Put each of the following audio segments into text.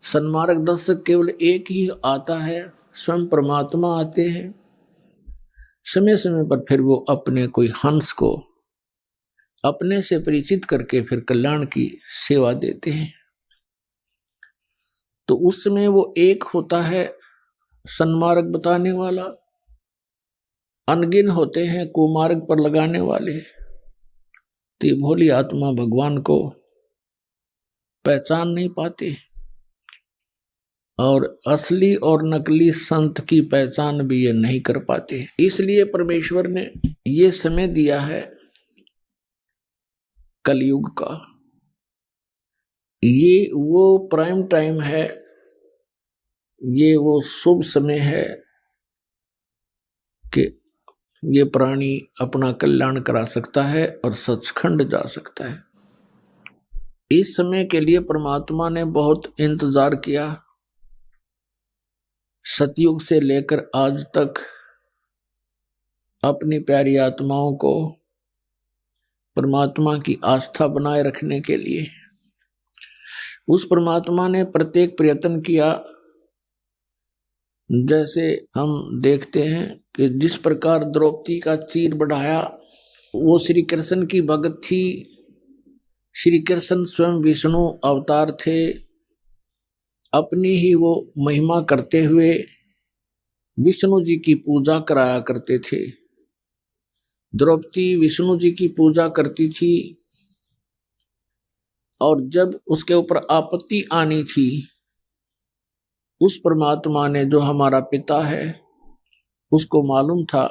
सन्मार्ग दर्शक केवल एक ही आता है, स्वयं परमात्मा आते हैं। समय समय पर फिर वो अपने कोई हंस को अपने से परिचित करके फिर कल्याण की सेवा देते हैं। तो उस समय वो एक होता है सन्मार्ग बताने वाला, अनगिन होते हैं कुमार्ग पर लगाने वाले। तो ये भोली आत्मा भगवान को पहचान नहीं पाते और असली और नकली संत की पहचान भी ये नहीं कर पाते। इसलिए परमेश्वर ने ये समय दिया है कलयुग का। ये वो प्राइम टाइम है, ये वो शुभ समय है कि ये प्राणी अपना कल्याण करा सकता है और सचखंड जा सकता है। इस समय के लिए परमात्मा ने बहुत इंतजार किया। सतयुग से लेकर आज तक अपनी प्यारी आत्माओं को परमात्मा की आस्था बनाए रखने के लिए उस परमात्मा ने प्रत्येक प्रयत्न किया। जैसे हम देखते हैं कि जिस प्रकार द्रौपदी का चीर बढ़ाया, वो श्री कृष्ण की भगत थी। श्री कृष्ण स्वयं विष्णु अवतार थे। अपनी ही वो महिमा करते हुए विष्णु जी की पूजा कराया करते थे। द्रौपदी विष्णु जी की पूजा करती थी और जब उसके ऊपर आपत्ति आनी थी, उस परमात्मा ने जो हमारा पिता है उसको मालूम था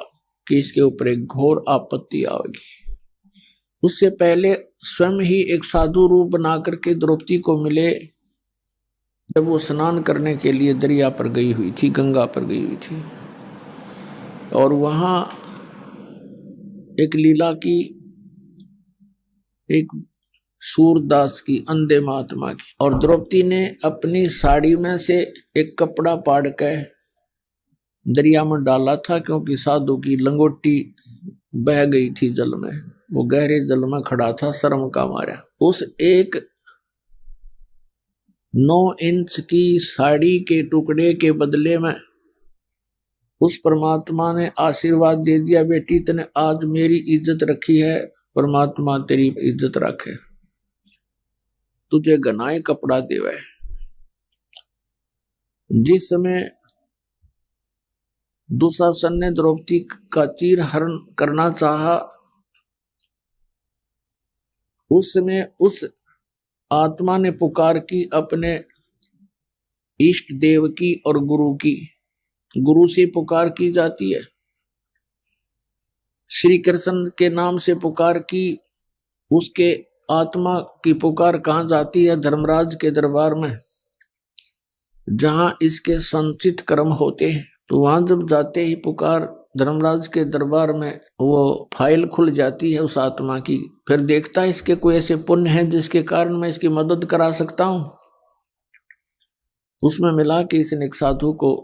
कि इसके ऊपर एक घोर आपत्ति आएगी। उससे पहले स्वयं ही एक साधु रूप बना करके द्रौपदी को मिले। जब वो स्नान करने के लिए दरिया पर गई हुई थी, गंगा पर गई हुई थी, और वहां एक लीला की, एक सूरदास की, अंधे महात्मा की, और द्रौपदी ने अपनी साड़ी में से एक कपड़ा फाड़ के दरिया में डाला था, क्योंकि साधु की लंगोटी बह गई थी जल में। वो गहरे जल में खड़ा था, शर्म का मारा। उस एक 9 इंच की साड़ी के टुकड़े के बदले में उस परमात्मा ने आशीर्वाद दे दिया, बेटी तने आज मेरी इज्जत रखी है, परमात्मा तेरी इज्जत रखे, तुझे घनाए कपड़ा देवे। जिस समय दुशासन ने द्रौपदी का चीर हरण करना चाहा, उस समय उस आत्मा ने पुकार की अपने इष्ट देव की और गुरु की। गुरु से पुकार की जाती है, श्री कृष्ण के नाम से पुकार की। उसके आत्मा की पुकार कहाँ जाती है? धर्मराज के दरबार में, जहां इसके संचित कर्म होते हैं। तो वहां जब जाते ही पुकार धर्मराज के दरबार में, वो फाइल खुल जाती है उस आत्मा की। फिर देखता है इसके कोई ऐसे पुण्य है जिसके कारण मैं इसकी मदद करा सकता हूं। उसमें मिला कि इसने एक साधु को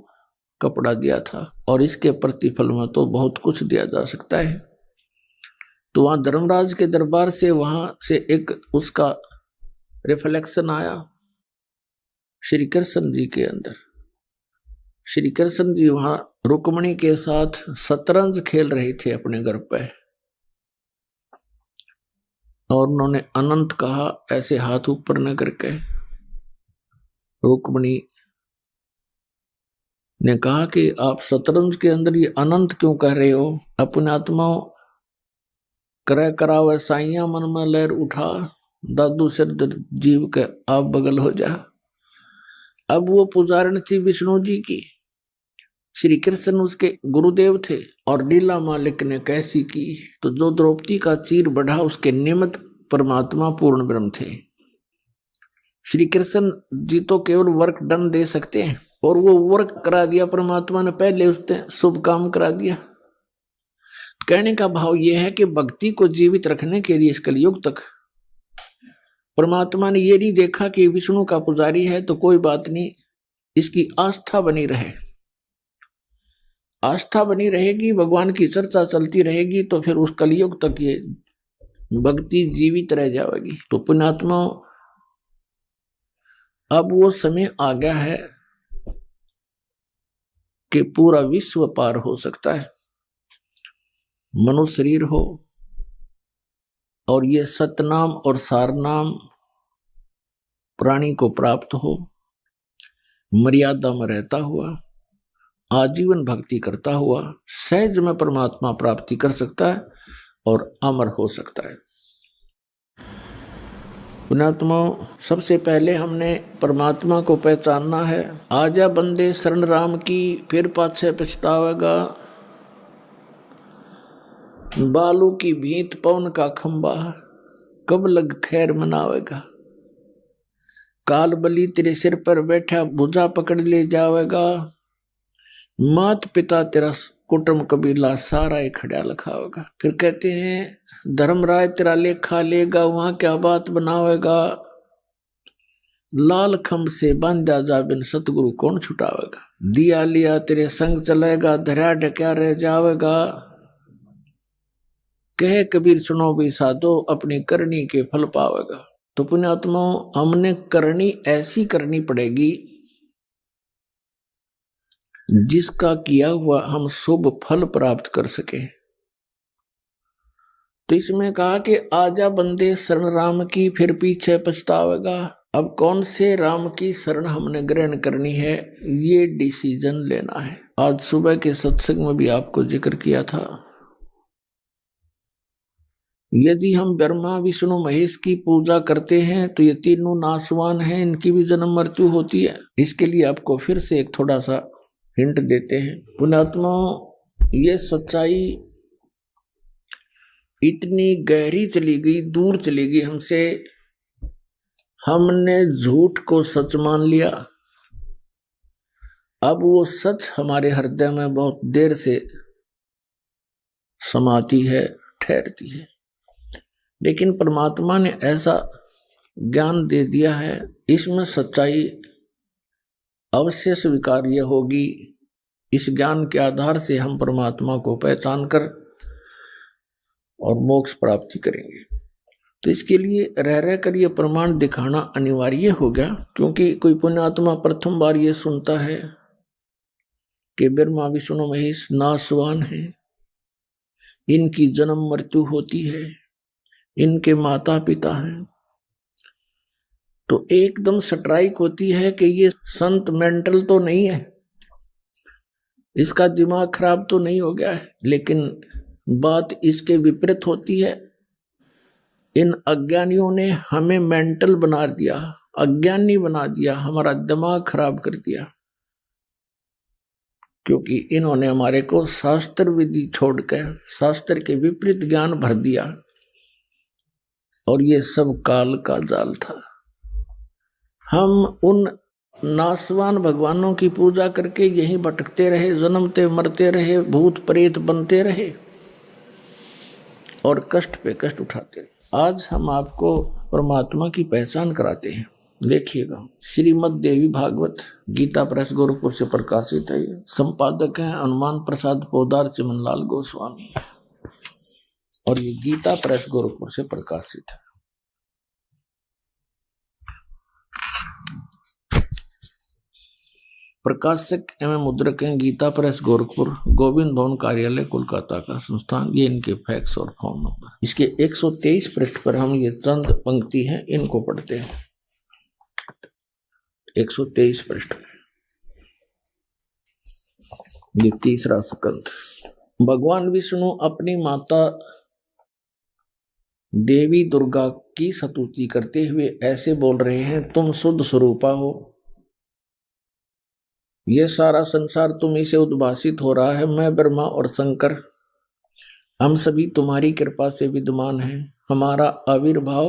कपड़ा दिया था और इसके प्रतिफल में तो बहुत कुछ दिया जा सकता है। तो वहां धर्मराज के दरबार से वहां से एक उसका रिफ्लेक्शन आया श्री कृष्ण जी के अंदर। श्री कृष्ण जी वहां रुक्मणी के साथ शतरंज खेल रहे थे अपने घर पे, और उन्होंने अनंत कहा, ऐसे हाथ ऊपर न करके। रुक्मणी ने कहा कि आप शतरंज के अंदर ये अनंत क्यों कह रहे हो? अपने आत्माओं करे करावे साइया, मन में लहर उठा, दादू सिर जीव के आप बगल हो जा। अब वो पुजारण थी विष्णु जी की, श्री कृष्ण उसके गुरुदेव थे, और लीला मालिक ने कैसी की। तो जो द्रौपदी का चीर बढ़ा उसके निमित्त परमात्मा पूर्ण ब्रह्म थे। श्री कृष्ण जी तो केवल वर्क डन दे सकते हैं, और वो वर्क करा दिया परमात्मा ने, पहले उसने शुभ काम करा दिया। कहने का भाव यह है कि भक्ति को जीवित रखने के लिए इस कलयुग तक परमात्मा ने ये नहीं देखा कि विष्णु का पुजारी है तो कोई बात नहीं, इसकी आस्था बनी रहे। आस्था बनी रहेगी, भगवान की चर्चा चलती रहेगी, तो फिर उस कलयुग तक ये भक्ति जीवित रह जाएगी। तो पुण्यात्मा अब वो समय आ गया है कि पूरा विश्व पार हो सकता है, मनुष्य शरीर हो और ये सतनाम और सारनाम प्राणी को प्राप्त हो, मर्यादा में रहता हुआ, आजीवन भक्ति करता हुआ सहज में परमात्मा प्राप्ति कर सकता है और अमर हो सकता है। पुण्यात्मा, सबसे पहले हमने परमात्मा को पहचानना है। आजा बंदे शरण राम की, फिर पाछे पछतावेगा। बालू की भीत पवन का खंबा, कब लग खैर मनावेगा। काल बलि तेरे सिर पर बैठा, भुजा पकड़ ले जावेगा। मात पिता तेरा कुटुंब कबीला सारा ही खड़ा लिखावेगा। फिर कहते हैं धर्मराज तेरा लेखा लेगा, वहां क्या बात बनावेगा। लाल खंभ से बांधा जा बिन सतगुरु कौन छुटावेगा। दिया लिया तेरे संग चलेगा, धरा ढक्या रह जावेगा। कहे कबीर सुनो भी साधो, अपनी करनी के फल पावेगा। तो पुण्यात्माओं, हमने करनी ऐसी करनी पड़ेगी जिसका किया हुआ हम शुभ फल प्राप्त कर सके। तो इसमें कहा कि आजा बंदे शरण राम की, फिर पीछे पछतावेगा। अब कौन से राम की शरण हमने ग्रहण करनी है, ये डिसीजन लेना है। आज सुबह के सत्संग में भी आपको जिक्र किया था, यदि हम ब्रह्मा विष्णु महेश की पूजा करते हैं तो ये तीनों नाशवान हैं, इनकी भी जन्म मृत्यु होती है। इसके लिए आपको फिर से एक थोड़ा सा हिंट देते हैं। पुण्यात्माओं, ये सच्चाई इतनी गहरी चली गई, दूर चली गई हमसे, हमने झूठ को सच मान लिया। अब वो सच हमारे हृदय में बहुत देर से समाती है, ठहरती है। लेकिन परमात्मा ने ऐसा ज्ञान दे दिया है, इसमें सच्चाई अवश्य स्वीकार्य होगी। इस ज्ञान के आधार से हम परमात्मा को पहचान कर और मोक्ष प्राप्ति करेंगे। तो इसके लिए रह रह कर ये प्रमाण दिखाना अनिवार्य हो गया, क्योंकि कोई पुण्यात्मा प्रथम बार ये सुनता है कि ब्रह्मा विष्णु महेश नाशवान है, इनकी जन्म मृत्यु होती है, इनके माता पिता हैं, तो एकदम स्ट्राइक होती है कि ये संत मेंटल तो नहीं है, इसका दिमाग खराब तो नहीं हो गया है। लेकिन बात इसके विपरीत होती है। इन अज्ञानियों ने हमें मेंटल बना दिया, अज्ञानी बना दिया, हमारा दिमाग खराब कर दिया, क्योंकि इन्होंने हमारे को शास्त्र विधि छोड़कर शास्त्र के विपरीत ज्ञान भर दिया। और ये सब काल का जाल था। हम उन नासवान भगवानों की पूजा करके यहीं भटकते रहे, जन्मते मरते रहे, भूत प्रेत बनते रहे और कष्ट पे कष्ट उठाते रहे। आज हम आपको परमात्मा की पहचान कराते हैं। देखिएगा, श्रीमद् देवी भागवत गीता प्रेस गोरखपुर से प्रकाशित है। संपादक हैं हनुमान प्रसाद पोदार चिमनलाल गोस्वामी, और ये गीता प्रेस गोरखपुर से प्रकाशित है। प्रकाशक एवं मुद्रक हैं गीता प्रेस गोरखपुर, गोविंद भवन कार्यालय कोलकाता का संस्थान। ये इनके फैक्स और फोन नंबर। इसके 123 पृष्ठ पर हम ये चंद पंक्ति हैं, इनको पढ़ते हैं। 123 पृष्ठ में ये तीसरा स्कंद। भगवान विष्णु अपनी माता देवी दुर्गा की स्तुति करते हुए ऐसे बोल रहे हैं, तुम शुद्ध स्वरूपा हो, यह सारा संसार तुम्ही से उद्भासित हो रहा है। मैं ब्रह्मा और शंकर हम सभी तुम्हारी कृपा से विद्यमान हैं। हमारा आविर्भाव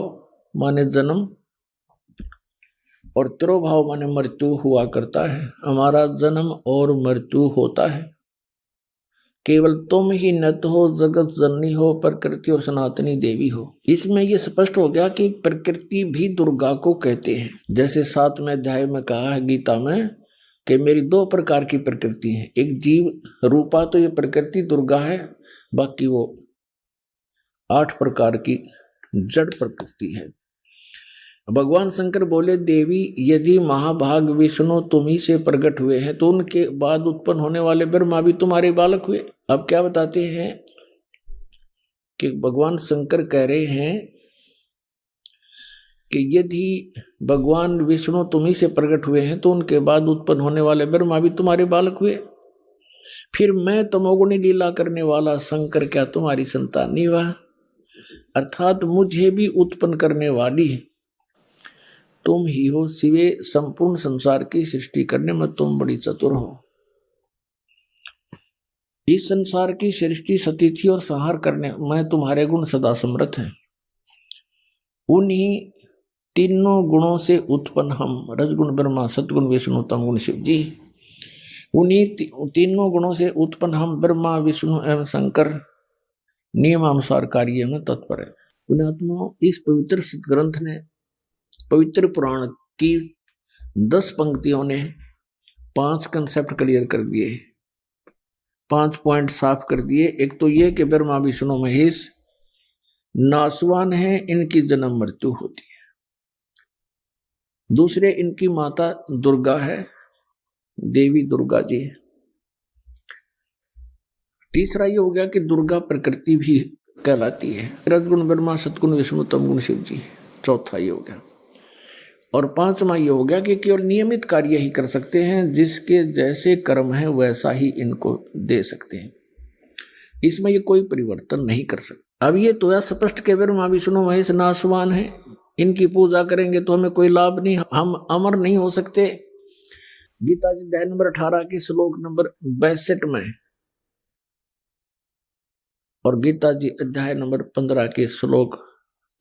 माने जन्म और तिरोभाव माने मृत्यु हुआ करता है। हमारा जन्म और मृत्यु होता है, केवल तुम ही नत हो, जगत जननी हो, प्रकृति और सनातनी देवी हो। इसमें यह स्पष्ट हो गया कि प्रकृति भी दुर्गा को कहते हैं। जैसे 7वें अध्याय में कहा है गीता में कि मेरी 2 प्रकार की प्रकृति है, एक जीव रूपा तो ये प्रकृति दुर्गा है, बाकी वो 8 प्रकार की जड़ प्रकृति है। भगवान शंकर बोले, देवी यदि महाभाग विष्णु तुम ही से प्रकट हुए हैं तो उनके बाद उत्पन्न होने वाले ब्रह्मा भी तुम्हारे बालक हुए। अब क्या बताते हैं कि भगवान शंकर कह रहे हैं कि यदि भगवान विष्णु तुम ही से प्रकट हुए हैं तो उनके बाद उत्पन्न होने वाले ब्रह्मा भी तुम्हारे बालक हुए, फिर मैं तमोगुणी लीला करने वाला शंकर क्या तुम्हारी संतान नहीं हुआ? अर्थात मुझे भी उत्पन्न करने वाली तुम ही हो, सिवे संपूर्ण संसार की सृष्टि करने में तुम बड़ी चतुर हो। इस संसार की सृष्टि सतिथि और संहार करने में तुम्हारे गुण सदा समर्थ हैं। उन्हीं तीनों गुणों से उत्पन्न हम, रजगुण ब्रह्मा, सतगुण विष्णु, तमगुण शिव जी, उन्हीं तीनों गुणों से उत्पन्न हम ब्रह्मा विष्णु एवं शंकर नियमानुसार कार्य में तत्पर है। पुण्यात्माओं, इस पवित्र सतग्रंथ ने, पवित्र पुराण की 10 पंक्तियों ने 5 कंसेप्ट क्लियर कर दिए, 5 पॉइंट साफ कर दिए। एक तो ये कि ब्रह्मा विष्णु महेश नासवान है, इनकी जन्म मृत्यु होती है। दूसरे, इनकी माता दुर्गा है, देवी दुर्गा जी। तीसरा ये हो गया कि दुर्गा प्रकृति भी कहलाती है, रजगुण ब्रह्मा, सतगुण विष्णु, तमगुण शिव जी। चौथा ये हो गया। और 5वां ये हो गया कि केवल नियमित कार्य ही कर सकते हैं, जिसके जैसे कर्म है वैसा ही इनको दे सकते हैं, इसमें ये कोई परिवर्तन नहीं कर सकते। अब ये तो स्पष्ट के ब्रह्मा विष्णु महेश नासवान है, इनकी पूजा करेंगे तो हमें कोई लाभ नहीं, हम अमर नहीं हो सकते। गीता जी अध्याय नंबर 18 की श्लोक नंबर 62 में और गीता जी अध्याय नंबर 15 के श्लोक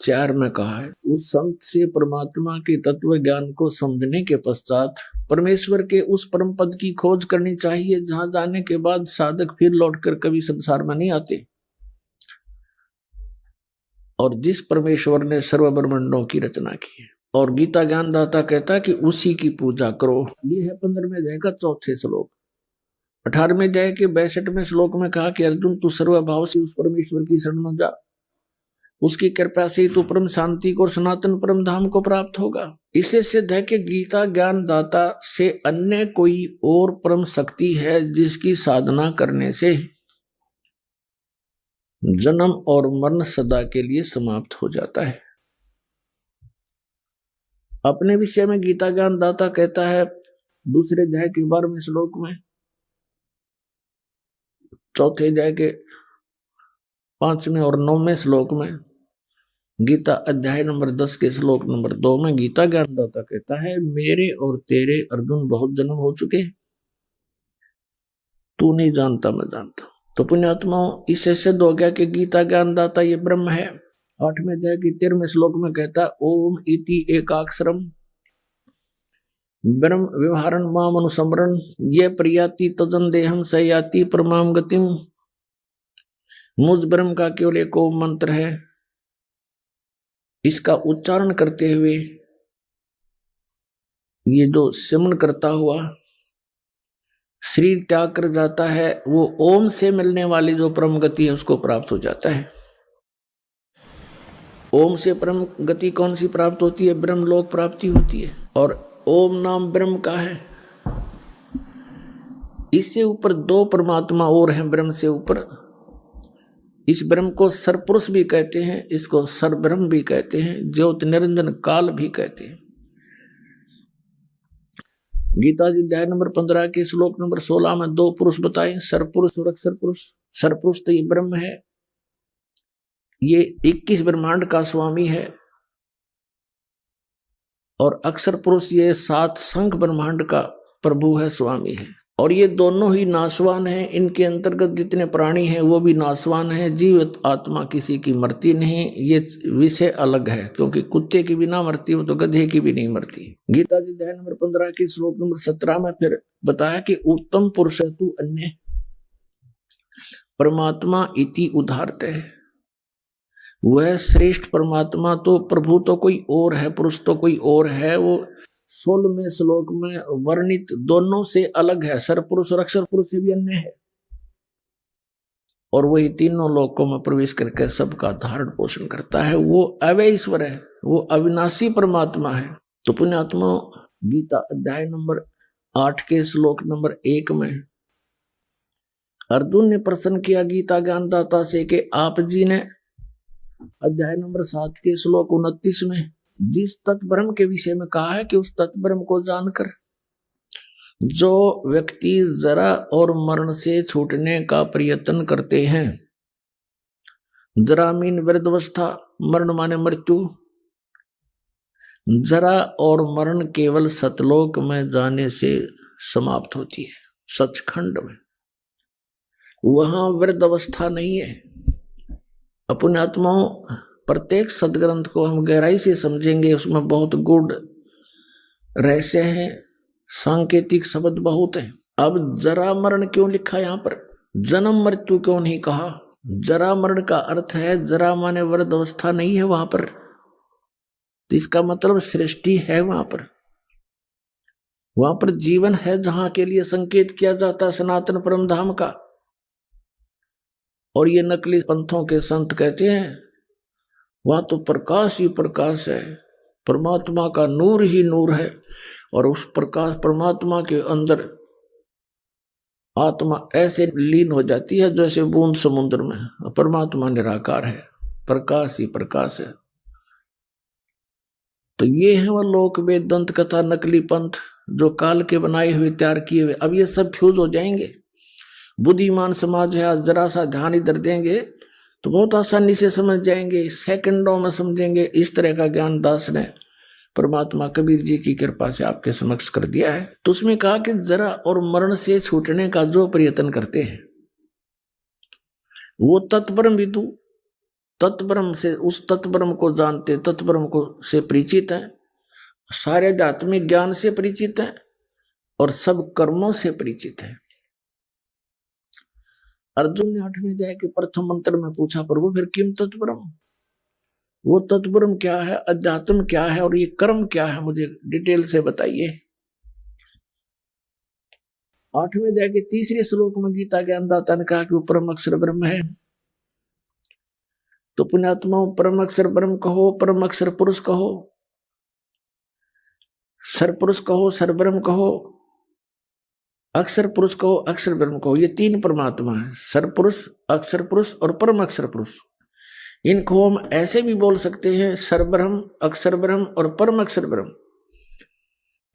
4 में कहा है, उस संत से परमात्मा के तत्व ज्ञान को समझने के पश्चात परमेश्वर के उस परम पद की खोज करनी चाहिए, जहां जाने के बाद साधक फिर लौटकर कभी संसार में नहीं आते, और जिस परमेश्वर ने सर्व ब्रह्मांडों की रचना की है। और गीता ज्ञानदाता कहता है कि उसी की पूजा करो। ये है 15वें अध्याय का 4थे श्लोक। 18वें अध्याय के 62वें श्लोक में कहा कि अर्जुन, तू सर्वभाव से उस परमेश्वर की शरण में जा, उसकी कृपा से तू परम शांति को और सनातन परम धाम को प्राप्त होगा। इससे सिद्ध है कि गीता ज्ञान दाता से अन्य कोई और परम शक्ति है, जिसकी साधना करने से जन्म और मरण सदा के लिए समाप्त हो जाता है। अपने विषय में गीता ज्ञान दाता कहता है दूसरे अध्याय के 12वें श्लोक में, चौथे अध्याय के 5वें और 9वें श्लोक में, गीता अध्याय नंबर 10 के श्लोक नंबर 2 में गीता ज्ञानदाता कहता है, मेरे और तेरे अर्जुन बहुत जन्म हो चुके, तू नहीं जानता मैं जानता। तो पुण्यात्माओं, इससे सिद्ध हो गया कि गीता ज्ञानदाता ये ब्रह्म है। 8वें अध्याय के 13वें श्लोक में कहता है, ओम इति एकाक्षरम ब्रह्म व्यवहारण माम अनुसमरण ये प्रियाति तजन देहम सयाति परमाम गतिम। मुझ ब्रह्म का केवल एक ओम मंत्र है, इसका उच्चारण करते हुए ये जो सिमरन करता हुआ शरीर त्याग कर जाता है, वो ओम से मिलने वाली जो परम गति है उसको प्राप्त हो जाता है। ओम से परम गति कौन सी प्राप्त होती है? ब्रह्मलोक प्राप्ति होती है। और ओम नाम ब्रह्म का है। इससे ऊपर 2 परमात्मा और हैं ब्रह्म से ऊपर। इस ब्रह्म को सरपुरुष भी कहते हैं, इसको सरब्रह्म भी कहते हैं, ज्योति निरंजन काल भी कहते हैं। गीता जी अध्याय नंबर 15 के श्लोक नंबर 16 में 2 पुरुष बताए, सरपुरुष और अक्षर पुरुष। सरपुरुष तो ये ब्रह्म है, ये 21 ब्रह्मांड का स्वामी है, और अक्षर पुरुष ये 7 संख ब्रह्मांड का प्रभु है, स्वामी है। और ये दोनों ही नाशवान हैं। इनके अंतर्गत जितने प्राणी हैं वो भी नाशवान हैं। जीवित आत्मा किसी की मरती नहीं, ये विषय अलग है, क्योंकि कुत्ते की भी ना मरती हो तो गधे की भी नहीं मरती। गीता जी अध्याय नंबर 15 के श्लोक नंबर 17 में फिर बताया कि उत्तम पुरुष तु अन्य परमात्मा इति उदाहरते है। वह श्रेष्ठ परमात्मा तो प्रभु तो कोई और है, पुरुष तो कोई और है। वो 16वें श्लोक में वर्णित दोनों से अलग है, सरपुरुष और अक्षर पुरुष से भी अन्य है। और वही तीनों लोकों में प्रवेश करके सबका धारण पोषण करता है। वो अव्यय ईश्वर है, वो अविनाशी परमात्मा है। तो पुण्यात्मा, गीता अध्याय नंबर 8 के श्लोक नंबर 1 में अर्जुन ने प्रश्न किया गीता ज्ञानदाता से कि आप जी ने अध्याय नंबर 7 के श्लोक 29 में जिस तत्ब्रह्म के विषय में कहा है कि उस तत्ब्रह्म को जानकर जो व्यक्ति जरा और मरण से छूटने का प्रयत्न करते हैं, जरा मीन वृद्धावस्था, मरण माने मृत्यु, जरा और मरण केवल सतलोक में जाने से समाप्त होती है, सचखंड में, वहां वृद्धावस्था नहीं है। अपने आत्माओं, प्रत्येक सदग्रंथ को हम गहराई से समझेंगे, उसमें बहुत गूढ़ रहस्य है, सांकेतिक शब्द बहुत है। अब जरा मरण क्यों लिखा यहाँ पर, जन्म मृत्यु क्यों नहीं कहा? जरा मरण का अर्थ है, जरा माने वृद्धावस्था नहीं है वहां पर, तो इसका मतलब सृष्टि है वहां पर जीवन है, जहां के लिए संकेत किया जाता है सनातन परम धाम का। और ये नकली पंथों के संत कहते हैं वहां तो प्रकाश ही प्रकाश है, परमात्मा का नूर ही नूर है, और उस प्रकाश परमात्मा के अंदर आत्मा ऐसे लीन हो जाती है जैसे बूंद समुद्र में। परमात्मा निराकार है, प्रकाश ही प्रकाश है। तो ये है वह लोक वेद दंत कथा नकली पंथ जो काल के बनाए हुए तैयार किए हुए। अब ये सब फ्यूज हो जाएंगे। बुद्धिमान समाज है, आज जरा सा ध्यान इधर देंगे तो बहुत आसानी से समझ जाएंगे, सेकंडों में समझेंगे। इस तरह का ज्ञान दास ने परमात्मा कबीर जी की कृपा से आपके समक्ष कर दिया है। तो उसमें कहा कि जरा और मरण से छूटने का जो प्रयत्न करते हैं वो तत्ब्रह्म विदु, तत्ब्रह्म से, उस तत्ब्रह्म को जानते, तत्ब्रह्म को से परिचित हैं, सारे आध्यात्मिक ज्ञान से परिचित हैं और सब कर्मों से परिचित हैं। अर्जुन ने 8वें अध्याय के प्रथम मंत्र में पूछा, प्रभु फिर किम तत्ब्रह्म, वो तत्ब्रह्म क्या है, अध्यात्म क्या है और ये कर्म क्या है, मुझे डिटेल से बताइए। 8वें अध्याय के 3 श्लोक में गीता ज्ञानदाता ने कहा कि वो परम अक्षर ब्रह्म है। तो पुण्यात्मा, परम अक्षर ब्रह्म कहो, परम अक्षर पुरुष कहो, सर पुरुष कहो, सर ब्रह्म कहो, अक्षर पुरुष कहो, अक्षर ब्रह्म कहो, ये 3 परमात्मा है, सर पुरुष, अक्षर पुरुष और परम अक्षर पुरुष। इनको हम ऐसे भी बोल सकते हैं, सर ब्रह्म, अक्षर ब्रह्म और परम अक्षर ब्रह्म।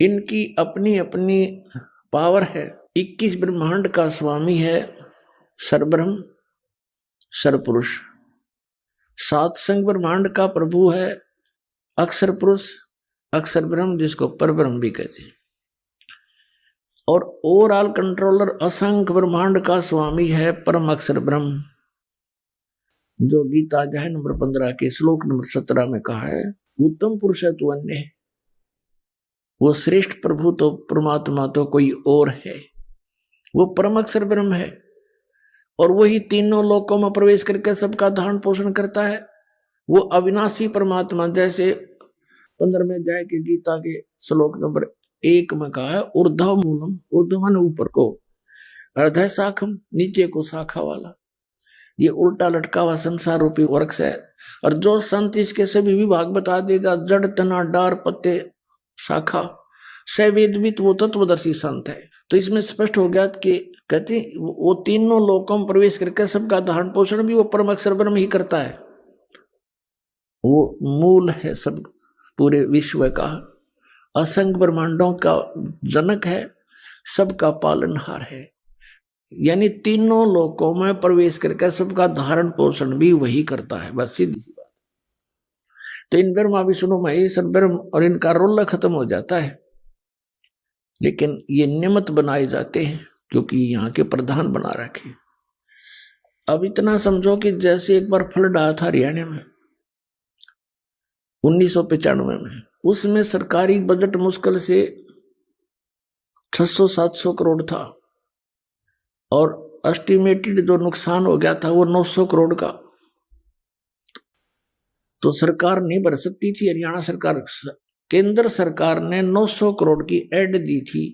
इनकी अपनी अपनी पावर है। 21 ब्रह्मांड का स्वामी है सर ब्रह्म, सर पुरुष। 7 संग ब्रह्मांड का प्रभु है अक्षर पुरुष, अक्षर ब्रह्म, जिसको पर ब्रह्म भी कहते हैं। और ओवरऑल कंट्रोलर असंख्य ब्रह्मांड का स्वामी है परम अक्षर ब्रह्म, जो गीता अध्याय नंबर 15 के श्लोक नंबर 17 में कहा है, उत्तम पुरुष है तू अन्य, वो श्रेष्ठ प्रभु तो परमात्मा तो कोई और है, वो परम अक्षर ब्रह्म है। और वही तीनों लोकों में प्रवेश करके सबका धारण पोषण करता है। वो अविनाशी परमात्मा, जैसे 15वें अध्याय के गीता के श्लोक नंबर 1 में कहा है, ऊर्ध्व मूलम, ऊर्ध्व माने ऊपर को, अर्धय शाखम, नीचे को शाखा वाला। ये उल्टा लटका हुआ संसार रूपी वृक्ष है। और जो संत इसके सभी विभाग बता देगा, जड़ तना डार पत्ते शाखा, सवेदवित, वो तत्वदर्शी संत है। तो इसमें स्पष्ट हो गया कि कहते वो तीनों लोकों में प्रवेश करके सबका धारण पोषण भी वो परम अक्षर ब्रह्म ही करता है। वो मूल है सब पूरे विश्व का, असंख्य ब्रह्मांडों का जनक है, सबका पालनहार है। यानी तीनों लोकों में प्रवेश करके सबका धारण पोषण भी वही करता है। बस सीधी सी बात। तो इन ब्रह्मा विष्णु महेश ब्रह्म और इनका रोल खत्म हो जाता है, लेकिन ये निमित्त बनाए जाते हैं क्योंकि यहाँ के प्रधान बना रखे। अब इतना समझो कि जैसे एक बार फ्लड आया था हरियाणा में 1995 में, उसमें सरकारी बजट मुश्किल से 600-700 करोड़ था और एस्टिमेटेड जो नुकसान हो गया था वो 900 करोड़ का। तो सरकार नहीं भर सकती थी, हरियाणा सरकार, केंद्र सरकार ने 900 करोड़ की ऐड दी थी।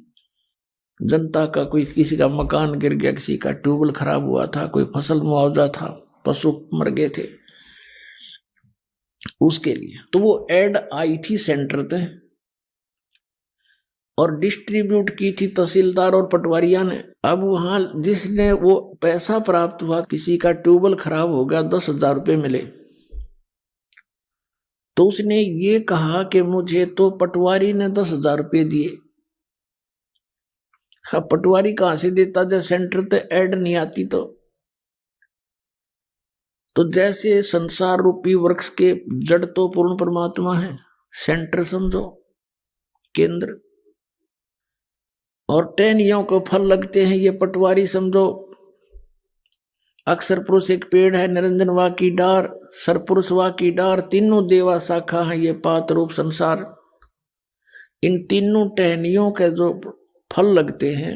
जनता का, कोई किसी का मकान गिर गया, किसी का ट्यूबवेल खराब हुआ था, कोई फसल मुआवजा था, पशु मर गए थे। उसके लिए। तो वो ऐड आई थी सेंटर पे और डिस्ट्रीब्यूट की थी तहसीलदार और पटवारिया ने। अब वहां जिसने वो पैसा प्राप्त हुआ, किसी का ट्यूबवेल खराब हो गया, 10,000 रुपये मिले, तो उसने ये कहा कि मुझे तो पटवारी ने 10,000 रुपये दिए। अब पटवारी कहां से देता जब सेंटर पे ऐड नहीं आती? तो जैसे संसार रूपी वृक्ष के जड़ तो पूर्ण परमात्मा है, सेंटर समझो केंद्र, और टहनियों को फल लगते हैं ये पटवारी समझो। अक्षर पुरुष एक पेड़ है, निरंजन वा की डार, सरपुरुष वा की डार, तीनों देवा शाखा है ये पात रूप संसार। इन तीनों टहनियों के जो फल लगते हैं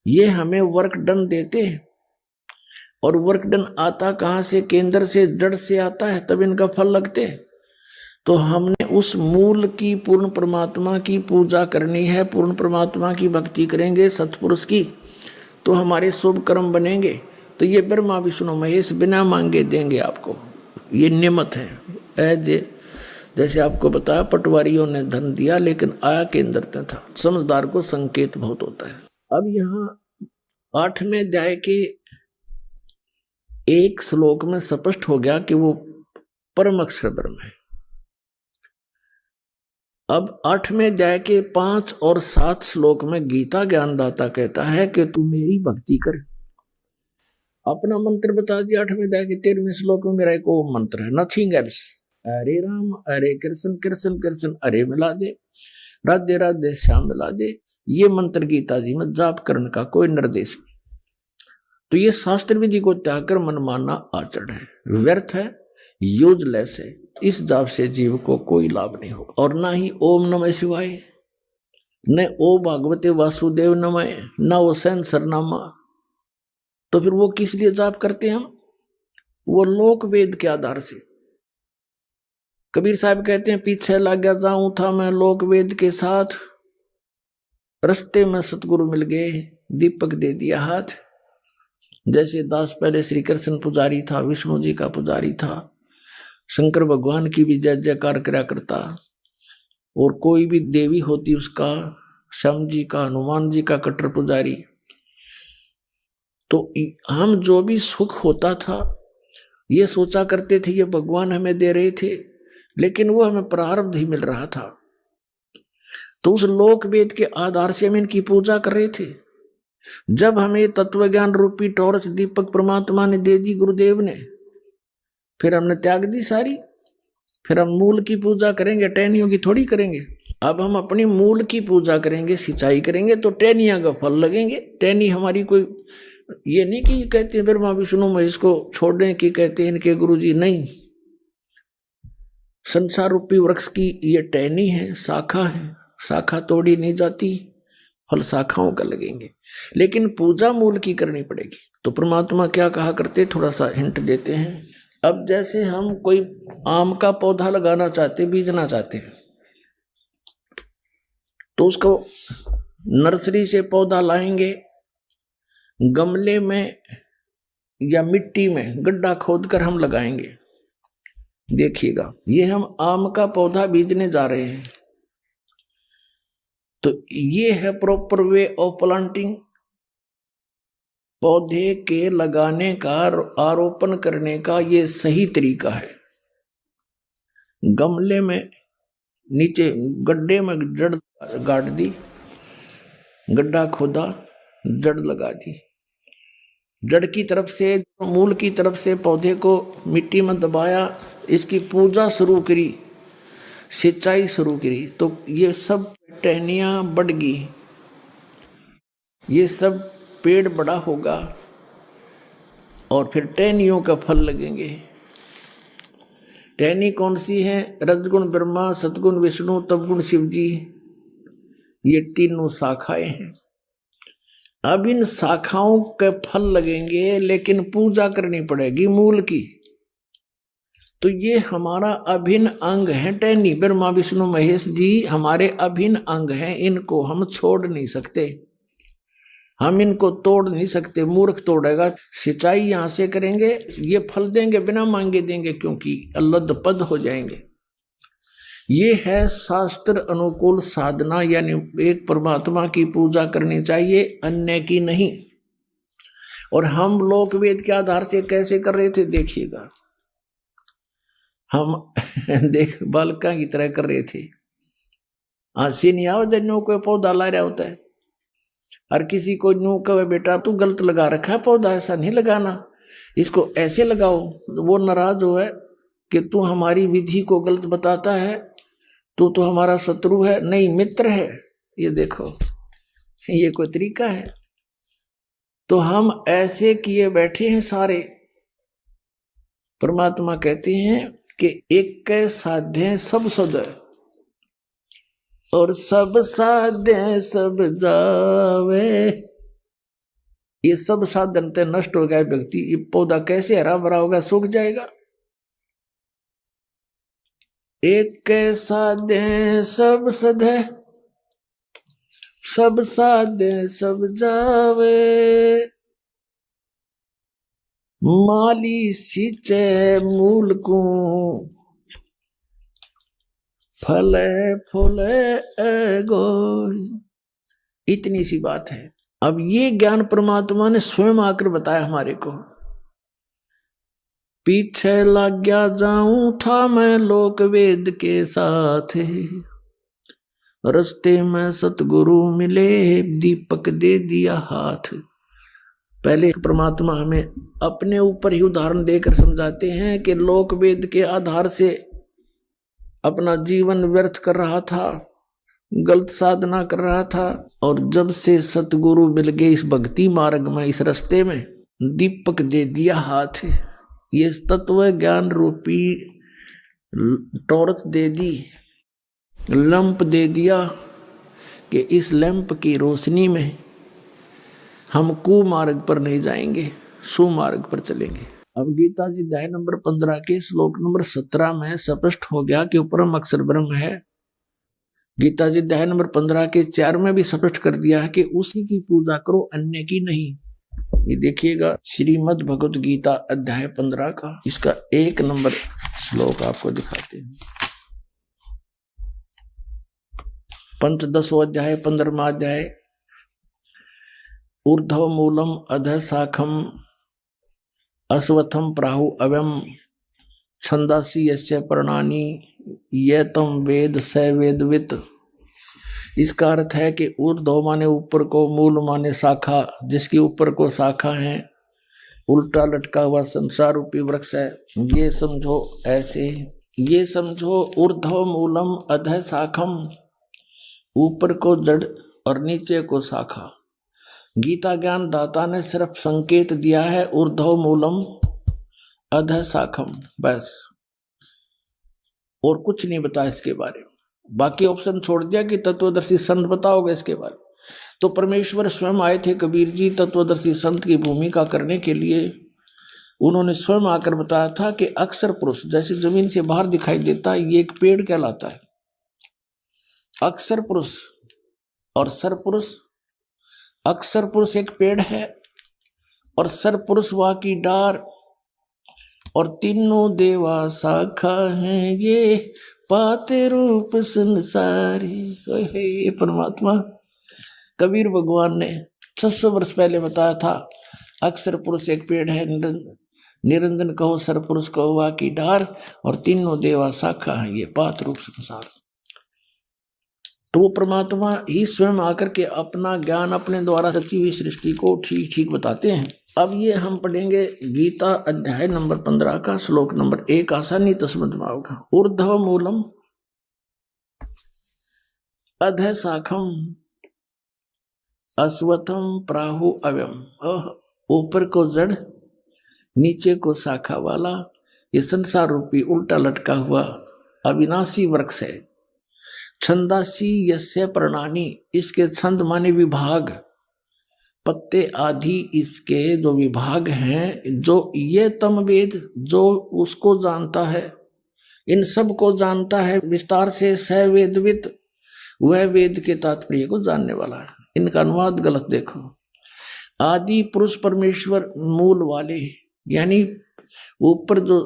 ये हमें वर्क डन देते हैं, और वर्क डन आता कहां से? केंद्र से, जड़ से आता है, तब इनका फल लगते हैं। तो हमने उस मूल की, पूर्ण परमात्मा की पूजा करनी है, पूर्ण परमात्मा की भक्ति करेंगे, सतपुरुष की, तो हमारे शुभ कर्म बनेंगे। तो ये ब्रह्मा विष्णु महेश बिना मांगे देंगे आपको, ये नियमत है। जैसे आपको बताया पटवारियों ने धन दिया लेकिन आया केंद्र से था। समझदार को संकेत बहुत होता है। अब यहाँ 8वें अध्याय के एक श्लोक में स्पष्ट हो गया कि वो परम अक्षर ब्रह्म है। अब 8वें अध्याय के 5 और 7 श्लोक में गीता ज्ञानदाता कहता है कि तू मेरी भक्ति कर। अपना मंत्र बता दिया 8वें अध्याय के 13वें श्लोक में, मेरा एक ओम मंत्र है, नथिंग एल्स। हरे राम हरे कृष्ण कृष्ण कृष्ण हरे मिला दे, राधे राधे श्याम मिला दे। ये मंत्र गीता जी में जाप करने का कोई निर्देश नहीं। तो ये शास्त्र विधि को त्याग कर मनमाना आचरण है, व्यर्थ है, यूजलेस है। इस जाप से जीव को कोई लाभ नहीं हो। और ना ही ओम नमः शिवाय, न ओ भागवते वासुदेव नमः, न वो सैन सरनामा। तो फिर वो किस लिए जाप करते हैं हम? वो लोक वेद के आधार से। कबीर साहब कहते हैं, पीछे लग गया जाऊं था मैं लोक वेद के साथ, रस्ते में सतगुरु मिल गए, दीपक दे दिया हाथ। जैसे दास पहले श्री कृष्ण पुजारी था, विष्णु जी का पुजारी था, शंकर भगवान की भी जय जयकार करा करता, और कोई भी देवी होती उसका, श्याम जी का, हनुमान जी का कट्टर पुजारी। तो हम जो भी सुख होता था ये सोचा करते थे ये भगवान हमें दे रहे थे, लेकिन वो हमें प्रारब्ध ही मिल रहा था। तो उस लोक वेद के आधार से हम इनकी पूजा कर रहे थे। जब हमें तत्व ज्ञान रूपी टॉर्च दीपक परमात्मा ने दे दी, गुरुदेव ने, फिर हमने त्याग दी सारी। फिर हम मूल की पूजा करेंगे, टहनियों की थोड़ी करेंगे। अब हम अपनी मूल की पूजा करेंगे, सिंचाई करेंगे, तो टहनियां का फल लगेंगे। टहनी हमारी कोई ये नहीं कि कहते हैं ब्रह्मा विष्णु महेश को छोड़ने की कहते हैं इनके गुरुजी, नहीं। संसार रूपी वृक्ष की ये टहनी है, शाखा है, शाखा तोड़ी नहीं जाती, फल शाखाओं का लगेंगे, लेकिन पूजा मूल की करनी पड़ेगी। तो परमात्मा क्या कहा करते, थोड़ा सा हिंट देते हैं। अब जैसे हम कोई आम का पौधा लगाना चाहते, बीजना चाहते हैं, तो उसको नर्सरी से पौधा लाएंगे, गमले में या मिट्टी में गड्ढा खोदकर हम लगाएंगे। देखिएगा, ये हम आम का पौधा बीजने जा रहे हैं, तो ये है प्रॉपर वे ऑफ प्लांटिंग। पौधे के लगाने का, आरोपण करने का ये सही तरीका है। गमले में नीचे गड्ढे में जड़ गाड़ दी, गड्ढा खोदा, जड़ लगा दी, जड़ की तरफ से, मूल की तरफ से पौधे को मिट्टी में दबाया, इसकी पूजा शुरू करी, सिंचाई शुरू करी, तो ये सब टहनियां बढ़ गई, ये सब पेड़ बड़ा होगा, और फिर टहनियों का फल लगेंगे। टहनी कौन सी है? रजगुण ब्रह्मा, सतगुण विष्णु, तपगुण शिव जी, ये तीनों शाखाएं हैं। अब इन शाखाओं के फल लगेंगे, लेकिन पूजा करनी पड़ेगी मूल की। तो ये हमारा अभिन्न अंग है टहनी। ब्रह्मा विष्णु महेश जी हमारे अभिन्न अंग हैं, इनको हम छोड़ नहीं सकते। हम इनको तोड़ नहीं सकते, मूर्ख तोड़ेगा। सिंचाई यहां से करेंगे, ये फल देंगे, बिना मांगे देंगे, क्योंकि अल्लद पद हो जाएंगे। ये है शास्त्र अनुकूल साधना, यानी एक परमात्मा की पूजा करनी चाहिए, अन्य की नहीं। और हम लोक वेद के आधार से कैसे कर रहे थे देखिएगा, हम देख बालका की तरह कर रहे थे। हंसी नहीं आओ जन्यों को पौधा ला रहा होता है, हर किसी को यूं कहे बेटा तू गलत लगा रखा है पौधा, ऐसा नहीं लगाना, इसको ऐसे लगाओ। वो नाराज हो है कि तू हमारी विधि को गलत बताता है, तू तो हमारा शत्रु है। नहीं, मित्र है। ये देखो, ये कोई तरीका है? तो हम ऐसे किए बैठे हैं सारे। परमात्मा कहते हैं कि एक साध्य सब सद, और सब साध्य सब जावे। ये सब साधन ते नष्ट हो गया व्यक्ति, ये पौधा कैसे हरा भरा होगा, सूख जाएगा। एक साध्य सब सद है, सब साध्य सब जावे। माली सींचे मूल को, फले फूले गो। इतनी सी बात है। अब ये ज्ञान परमात्मा ने स्वयं आकर बताया हमारे को। पीछे लग गया जाऊं था मैं लोक वेद के साथ, रस्ते में सतगुरु मिले दीपक दे दिया हाथ। पहले परमात्मा हमें अपने ऊपर ही उदाहरण देकर समझाते हैं कि लोक वेद के आधार से अपना जीवन व्यर्थ कर रहा था, गलत साधना कर रहा था, और जब से सतगुरु मिल गए इस भक्ति मार्ग में, इस रास्ते में, दीपक दे दिया हाथ। ये तत्व ज्ञान रूपी टॉर्च दे दी, लैंप दे दिया कि इस लैंप की रोशनी में हम कुमार्ग पर नहीं जाएंगे, सुमार्ग पर चलेंगे। अब गीता जी अध्याय नंबर 15 के श्लोक नंबर 17 में स्पष्ट हो गया कि परम अक्षर ब्रह्म है। गीता जी अध्याय नंबर 15 के 4 में भी स्पष्ट कर दिया है कि उसी की पूजा करो, अन्य की नहीं। ये देखिएगा श्रीमद् भगवत गीता अध्याय 15 का, इसका 1 नंबर श्लोक आपको दिखाते हैं। पंचदशो अध्याय 15वां अध्याय। ऊर्ध्व मूलम अधः शाखम अश्वत्थम प्राहु अव्यम छंदासी यस्य पर्णानि ये तम वेद स वेदवित। इसका अर्थ है कि ऊर्ध्व माने ऊपर को, मूल माने शाखा, जिसके ऊपर को शाखा है, उल्टा लटका हुआ संसार रूपी वृक्ष है। ये समझो ऐसे, ये समझो ऊर्ध्व मूलम अधः शाखम, ऊपर को जड़ और नीचे को शाखा। गीता ज्ञान दाता ने सिर्फ संकेत दिया है ऊर्ध्व मूलम अधः शाखम, बस, और कुछ नहीं बताया इसके बारे में। बाकी ऑप्शन छोड़ दिया कि तत्वदर्शी संत बताओगे इसके बारे में। तो परमेश्वर स्वयं आए थे कबीर जी तत्वदर्शी संत की भूमिका करने के लिए। उन्होंने स्वयं आकर बताया था कि अक्षर पुरुष जैसे जमीन से बाहर दिखाई देता है, ये एक पेड़ कहलाता है। अक्षर पुरुष और सर पुरुष, अक्षर पुरुष एक पेड़ है और सर पुरुष वह की डार, और तीनों देवा शाखा हैं, ये पाते रूप संसारी। ये परमात्मा कबीर भगवान ने 600 वर्ष पहले बताया था। अक्षर पुरुष एक पेड़ है, निरंजन कहो सर पुरुष कहो वह की डार, और तीनों देवा शाखा है, ये पात रूप संसार। तो वो परमात्मा ही स्वयं आकर के अपना ज्ञान अपने द्वारा रची हुई सृष्टि को ठीक ठीक बताते हैं। अब ये हम पढ़ेंगे गीता अध्याय नंबर 15 का श्लोक नंबर 1, आसानी तो समझ में आओगा। ऊर्ध्व मूलम अधः शाखम अश्वत्थम प्राहु अव्यम। ऊपर को जड़, नीचे को शाखा वाला ये संसार रूपी उल्टा लटका हुआ अविनाशी वृक्ष है। छंदासी यस्य पर्णानि, इसके छंद माने विभाग, पत्ते आदि इसके जो विभाग हैं, जो ये तम वेद, जो उसको जानता है, इन सब को जानता है विस्तार से, स वेदवित, वह वेद के तात्पर्य को जानने वाला है। इनका अनुवाद गलत देखो, आदि पुरुष परमेश्वर मूल वाले, यानी ऊपर जो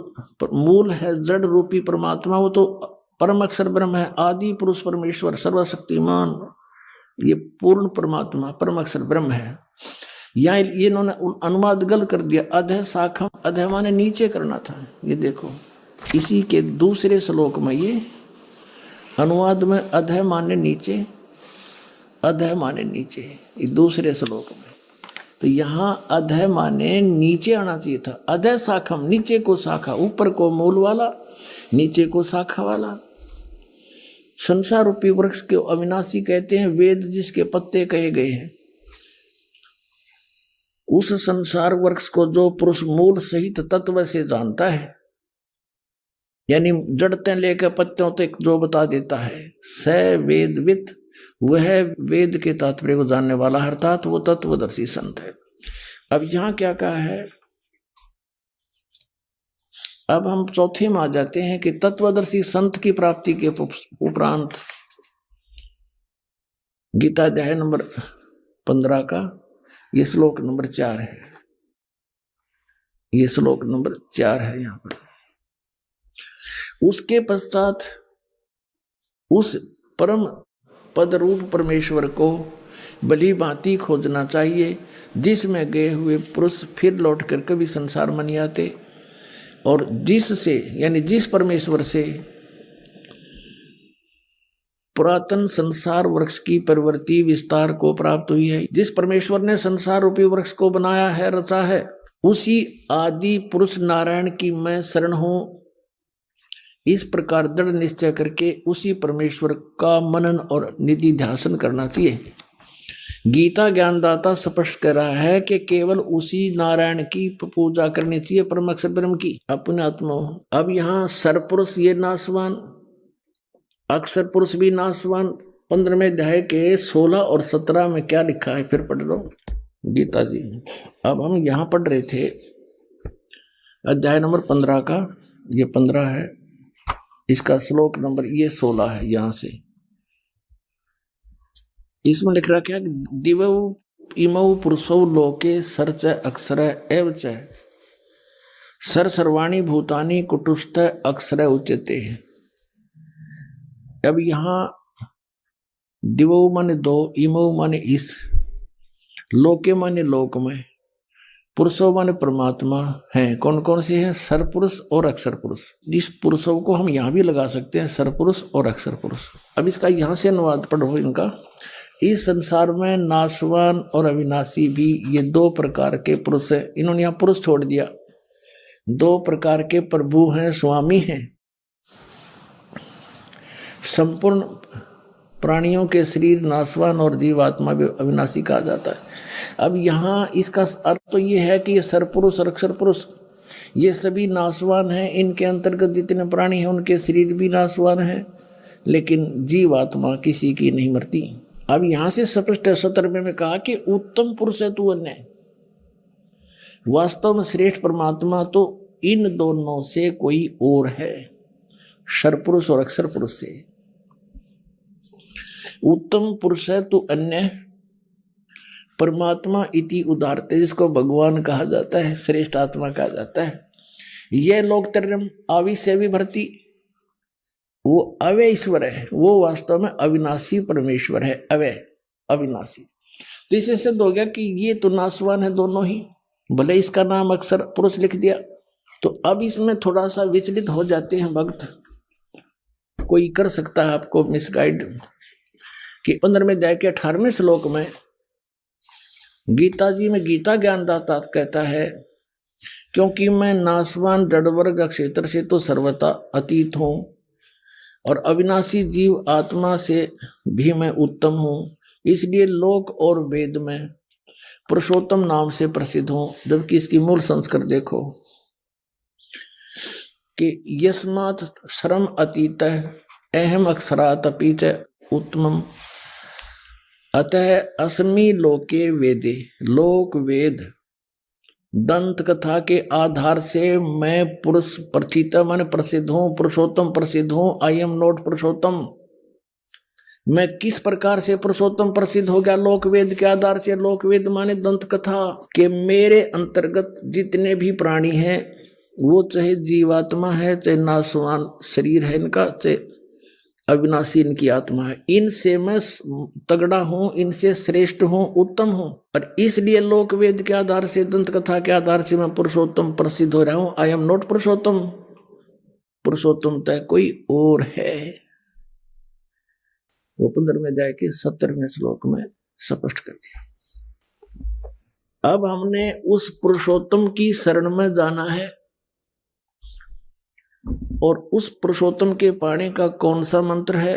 मूल है जड़ रूपी परमात्मा, वो तो परम अक्षर ब्रह्म है। आदि पुरुष परमेश्वर सर्वशक्तिमान, ये पूर्ण परमात्मा परम अक्षर ब्रह्म है। यहाँ ये इन्होंने अनुवाद गलत कर दिया। अधः शाखम, अधः माने नीचे करना था। ये देखो इसी के दूसरे श्लोक में ये अनुवाद में अधः माने नीचे, अधः माने नीचे, ये दूसरे श्लोक में। तो यहाँ अधः माने नीचे आना चाहिए था। अधः शाखम, नीचे को शाखा, ऊपर को मूल वाला, नीचे को शाखा वाला। संसार रूपी वृक्ष के अविनाशी कहते हैं, वेद जिसके पत्ते कहे गए हैं। उस संसार वृक्ष को जो पुरुष मूल सहित तत्व से जानता है, यानी जड़ते लेकर पत्तों तक जो बता देता है, स वेदवित, वह वेद के तात्पर्य को जानने वाला, अर्थात वो तत्वदर्शी संत है। अब यहां क्या कहा है, अब हम चौथे में आ जाते हैं कि तत्वदर्शी संत की प्राप्ति के उपरांत गीता अध्याय नंबर 15 का ये श्लोक नंबर 4 है। ये श्लोक नंबर 4 है यहां पर। उसके पश्चात उस परम पद रूप परमेश्वर को भली भांति खोजना चाहिए, जिसमें गए हुए पुरुष फिर लौट कर कभी संसार में नहीं आते, और जिससे यानी जिस परमेश्वर से पुरातन संसार वृक्ष की प्रवृत्ति विस्तार को प्राप्त हुई है, जिस परमेश्वर ने संसार रूपी वृक्ष को बनाया है, रचा है, उसी आदि पुरुष नारायण की मैं शरण हूं। इस प्रकार दृढ़ निश्चय करके उसी परमेश्वर का मनन और निधि ध्यान करना चाहिए। गीता ज्ञानदाता स्पष्ट कर रहा है कि केवल उसी नारायण की पूजा करनी चाहिए, परम अक्षर ब्रह्म की, अपने आत्मा। अब यहाँ सरपुरुष ये नासवान, अक्षर पुरुष भी नासवान। 15वें अध्याय के 16 और 17 में क्या लिखा है, फिर पढ़ लो गीता जी। अब हम यहाँ पढ़ रहे थे अध्याय नंबर 15 का, ये 15 है, इसका श्लोक नंबर ये 16 है। यहां से इसमें लिख रहा क्या, दिवौ इमौ पुरुषौ लोके सर्च अक्षर एव च सर सर्वाणी भूतानि कुटुस्थ अक्षर उच्यते। अब यहां दिवौ माने दो, इमौ माने इस, लोके माने लोक में, पुरुषों माने परमात्मा हैं। कौन कौन से हैं, सरपुरुष और अक्षर पुरुष। इस पुरुषों को हम यहां भी लगा सकते हैं, सरपुरुष और अक्षर पुरुष। अब इसका यहां से अनुवाद पढ़ो इनका। इस संसार में नासवान और अविनाशी भी ये 2 प्रकार के पुरुष हैं। इन्होंने यहां पुरुष छोड़ दिया। 2 प्रकार के प्रभु हैं, स्वामी हैं। संपूर्ण प्राणियों के शरीर नासवान और जीवात्मा भी अविनाशी कहा जाता है। अब यहाँ इसका अर्थ तो ये है कि ये सरपुरुष और अक्षर पुरुष ये सभी नासवान हैं। इनके अंतर्गत जितने प्राणी हैं उनके शरीर भी नासवान हैं, लेकिन जीवात्मा किसी की नहीं मरती। अब यहाँ से स्पष्ट 17वें में कहा कि उत्तम पुरुष है तू अन्य। वास्तव में श्रेष्ठ परमात्मा तो इन दोनों से कोई और है, सरपुरुष और अक्षर पुरुष से। उत्तम पुरुष है तू अन्य, परमात्मा इति उदारते, जिसको भगवान कहा जाता है, श्रेष्ठ आत्मा कहा जाता है। यह लोक तरम आवि से भी भरती, वो अवय ईश्वर है, वो वास्तव में अविनाशी परमेश्वर है, अवय अविनाशी। तो इससे सिद्ध हो गया कि ये तो नासवान है दोनों ही, भले इसका नाम अक्षर पुरुष लिख दिया। तो अब इसमें थोड़ा सा विचलित हो जाते हैं भक्त, कोई कर सकता है आपको मिसगाइड। कि 15वें अध्याय के 18वें श्लोक में गीता जी में गीता ज्ञानदाता कहता है, क्योंकि मैं नासवान जड़वर्ग क्षेत्र से तो सर्वथा अतीत हूं और अविनाशी जीव आत्मा से भी मैं उत्तम हूं, इसलिए लोक और वेद में पुरुषोत्तम नाम से प्रसिद्ध हूं। जबकि इसकी मूल संस्कृत देखो कि यस्मात् श्रम अतीत अहम अक्षरात् अपि च उत्तमम् अतः अस्मि लोके वेदे। लोक वेद दंत कथा के आधार से मैं पुरुष प्रथित मन प्रसिद्ध हूं, पुरुषोत्तम प्रसिद्ध हूं। आई एम नॉट पुरुषोत्तम, मैं किस प्रकार से पुरुषोत्तम प्रसिद्ध हो गया लोकवेद के आधार से। लोकवेद माने दंत कथा के मेरे अंतर्गत जितने भी प्राणी हैं, वो चाहे जीवात्मा है, चाहे नाशवान शरीर है इनका, चाहे अविनाशी इनकी आत्मा है, इनसे मैं तगड़ा हूं, इनसे श्रेष्ठ हूं, उत्तम हूं। और इसलिए लोकवेद के आधार से, दंत कथा के आधार से मैं पुरुषोत्तम प्रसिद्ध हो रहा हूं। आई एम नॉट पुरुषोत्तम, पुरुषोत्तम तय कोई और है। वो 15वें अध्याय के 17वें श्लोक में स्पष्ट कर दिया। अब हमने उस पुरुषोत्तम की शरण में जाना है, और उस पुरुषोत्तम के पाने का कौन सा मंत्र है?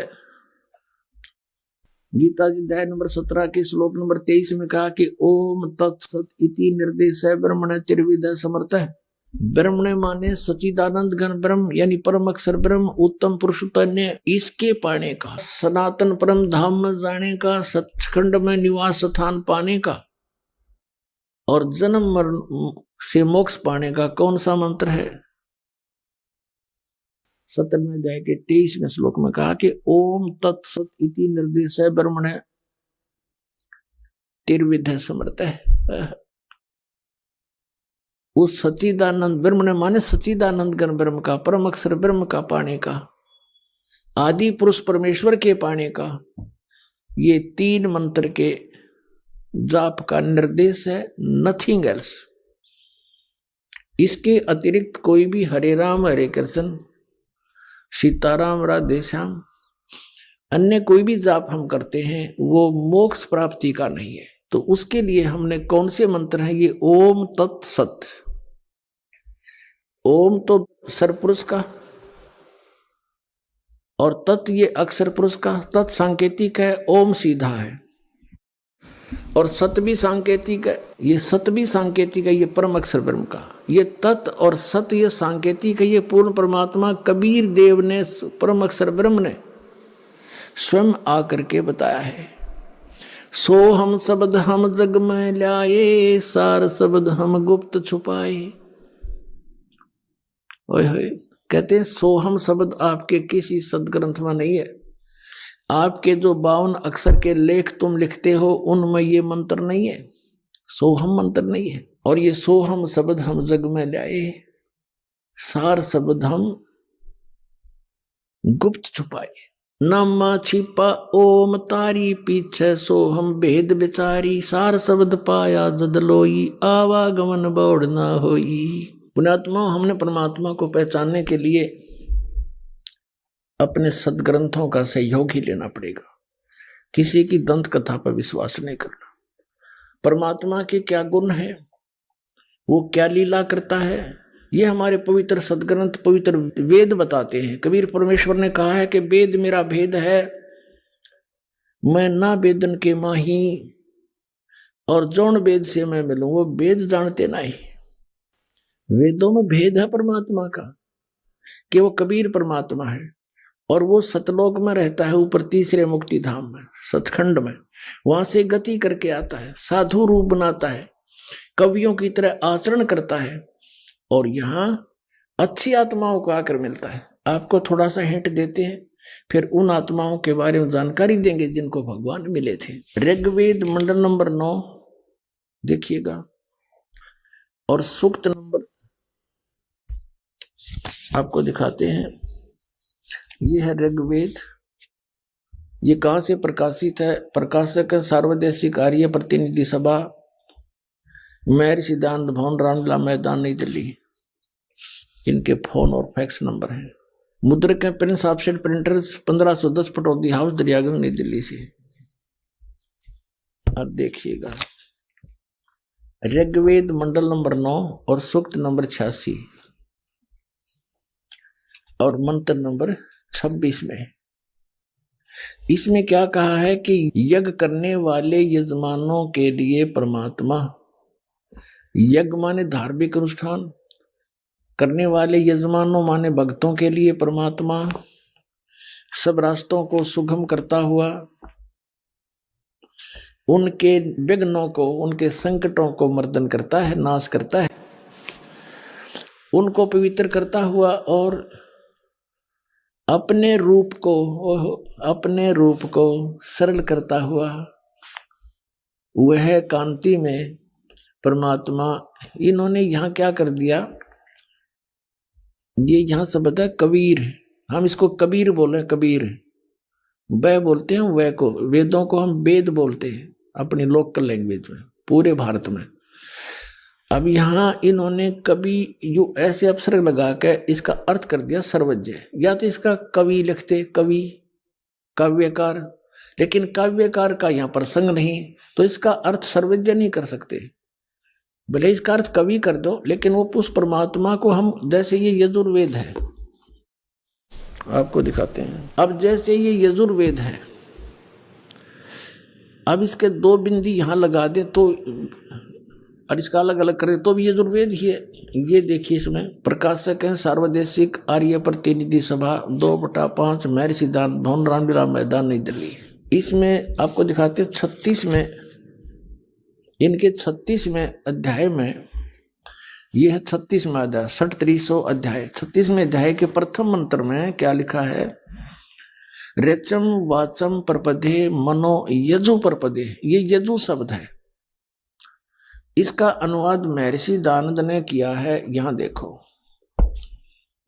गीता जी अध्याय नंबर 17 के श्लोक नंबर 23 में कहा कि ओम तत्सत इति निर्देश ब्रह्मण त्रिविध समर्थ। ब्रह्मण माने सचिदानंद घन ब्रह्म, यानी परम अक्षर ब्रह्म, उत्तम पुरुषोत्तम। इसके पाने का, सनातन परम धाम में जाने का, सचखंड में निवास स्थान पाने का और जन्म मरण से मोक्ष पाने का कौन सा मंत्र है? 17वें अध्याय के 23वें श्लोक में कहा कि ओम तत्सत इति निर्देश ब्रह्मण त्रिविध समर्थ है। उस सच्चिदानंद ब्रह्म ने माने सच्चिदानंद घन ब्रह्म का, परम अक्षर ब्रह्म का पाने का, आदि पुरुष परमेश्वर के पाने का, ये 3 मंत्र के जाप का निर्देश है, नथिंग एल्स। इसके अतिरिक्त कोई भी हरे राम हरे कृष्ण, सीताराम राधे श्याम, अन्य कोई भी जाप हम करते हैं वो मोक्ष प्राप्ति का नहीं है। तो उसके लिए हमने कौन से मंत्र हैं? ये ओम तत्सत। ओम तो सरपुरुष का और तत् ये अक्षर पुरुष का, तत् सांकेतिक है, ओम सीधा है, और सत भी सांकेतिक है। ये सत भी सांकेतिक है, ये परम अक्षर ब्रह्म का। ये तत् और सत ये सांकेतिक है, ये पूर्ण परमात्मा कबीर देव ने, परम अक्षर ब्रह्म ने स्वयं आकर के बताया है। सो हम शब्द हम जग में ल्याए, सार शब्द हम गुप्त छुपाए। ओए होए, कहते हैं सोहम शब्द आपके किसी सदग्रंथ में नहीं है। आपके जो 52 अक्षर के लेख तुम लिखते हो उनमें ये मंत्र नहीं है, सोहम मंत्र नहीं है। और ये सोहम शब्द हम जग में लाए, सार शब्द हम गुप्त छुपाए। नामा छिपा ओम तारी पीछे, सोहम भेद बिचारी, सार शब्द पाया जद लोई, आवागमन बौड़ ना होई। पुण्यात्मा, हमने परमात्मा को पहचानने के लिए अपने सदग्रंथों का सहयोग ही लेना पड़ेगा। किसी की दंत कथा पर विश्वास नहीं करना। परमात्मा के क्या गुण है, वो क्या लीला करता है, ये हमारे पवित्र सदग्रंथ, पवित्र वेद बताते हैं। कबीर परमेश्वर ने कहा है कि वेद मेरा भेद है, मैं ना वेदन के माही, और जौन वेद से मैं मिलूं वो वेद जानते नहीं। वेदों में भेद है परमात्मा का कि वो कबीर परमात्मा है और वो सतलोक में रहता है, ऊपर तीसरे मुक्ति धाम में, सचखंड में। वहां से गति करके आता है, साधु रूप बनाता है, कवियों की तरह आचरण करता है, और यहाँ अच्छी आत्माओं को आकर मिलता है। आपको थोड़ा सा हिंट देते हैं, फिर उन आत्माओं के बारे में जानकारी देंगे जिनको भगवान मिले थे। ऋग्वेद मंडल नंबर 9 देखिएगा, और सूक्त नंबर आपको दिखाते हैं। ये है ऋग्वेद। ये कहां से प्रकाशित है? प्रकाशक सार्वदेशिक आर्य प्रतिनिधि सभा, महर्षि सिद्धांत भवन, रामलीला मैदान, नई दिल्ली। इनके फोन और फैक्स नंबर हैं। मुद्रक है Prince offset printers, 1510 Pataudi house, Daryaganj, नई दिल्ली से। अब देखिएगा, ऋग्वेद मंडल नंबर 9 और सूक्त नंबर 86 और मंत्र नंबर 26 में। इसमें क्या कहा है कि यज्ञ करने वाले यजमानों के लिए परमात्मा, यज्ञ माने धार्मिक अनुष्ठान करने वाले यजमानों माने भक्तों के लिए परमात्मा सब रास्तों को सुगम करता हुआ, उनके विघ्नों को, उनके संकटों को मर्दन करता है, नाश करता है, उनको पवित्र करता हुआ और अपने रूप को, अपने रूप को सरल करता हुआ वह कांति में परमात्मा। इन्होंने यहाँ क्या कर दिया, ये यहाँ शब्द है कबीर, हम इसको कबीर बोले, कबीर वह बोलते हैं, वह को, वेदों को हम वेद बोलते हैं अपनी लोकल लैंग्वेज में पूरे भारत में। अब यहाँ इन्होंने कवि जो ऐसे अक्षर लगा के इसका अर्थ कर दिया सर्वज्ञ, या तो इसका कवि लिखते, कवि काव्यकार, लेकिन काव्यकार का यहाँ प्रसंग नहीं, तो इसका अर्थ सर्वज्ञ नहीं कर सकते। भले इसका अर्थ कवि कर दो, लेकिन वो उस परमात्मा को हम, जैसे ये यजुर्वेद है, आपको दिखाते हैं। अब जैसे ये यजुर्वेद है, अब इसके दो बिंदी यहाँ लगा दे तो, और इसका अलग अलग कर दे तो भी यजुर्वेद ही है। ये देखिए, इसमें प्रकाशक है सार्वदेशिक आर्य प्रतिनिधि सभा 2/5 महर्षि दान भवन रामलीला मैदान नई दिल्ली। इसमें आपको दिखाते हैं 36 में, इनके 36वें अध्याय में, यह है 36वां अध्याय, 6300 अध्याय। 36वें अध्याय के प्रथम मंत्र में क्या लिखा है, रेचम वाचम परपदे मनो यजु परपदे, ये यजु शब्द है। इसका अनुवाद महर्षि दानंद ने किया है। यहां देखो,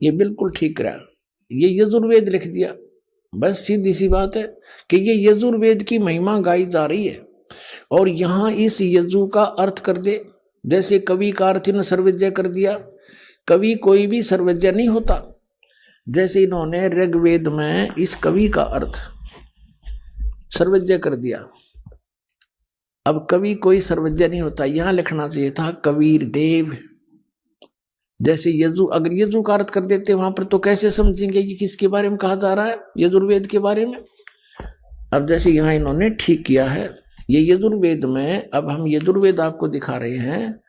ये बिल्कुल ठीक रहा, ये यजुर्वेद लिख दिया। बस सीधी सी बात है कि ये यजुर्वेद की महिमा गाई जा रही है, और यहां इस यजु का अर्थ कर दे, जैसे कवि का अर्थ ने सर्वज्ञ कर दिया। कवि कोई भी सर्वज्ञ नहीं होता, जैसे इन्होंने ऋग्वेद में इस कवि का अर्थ सर्वज्ञ कर दिया। अब कवि कोई सर्वज्ञ नहीं होता, यहां लिखना चाहिए था कबीर देव। जैसे यजु, अगर यजु का अर्थ कर देते वहां पर, तो कैसे समझेंगे कि किसके बारे में कहा जा रहा है, यजुर्वेद के बारे में। अब जैसे यहाँ इन्होंने ठीक किया है, ये यजुर्वेद में, अब हम यजुर्वेद आपको दिखा रहे हैं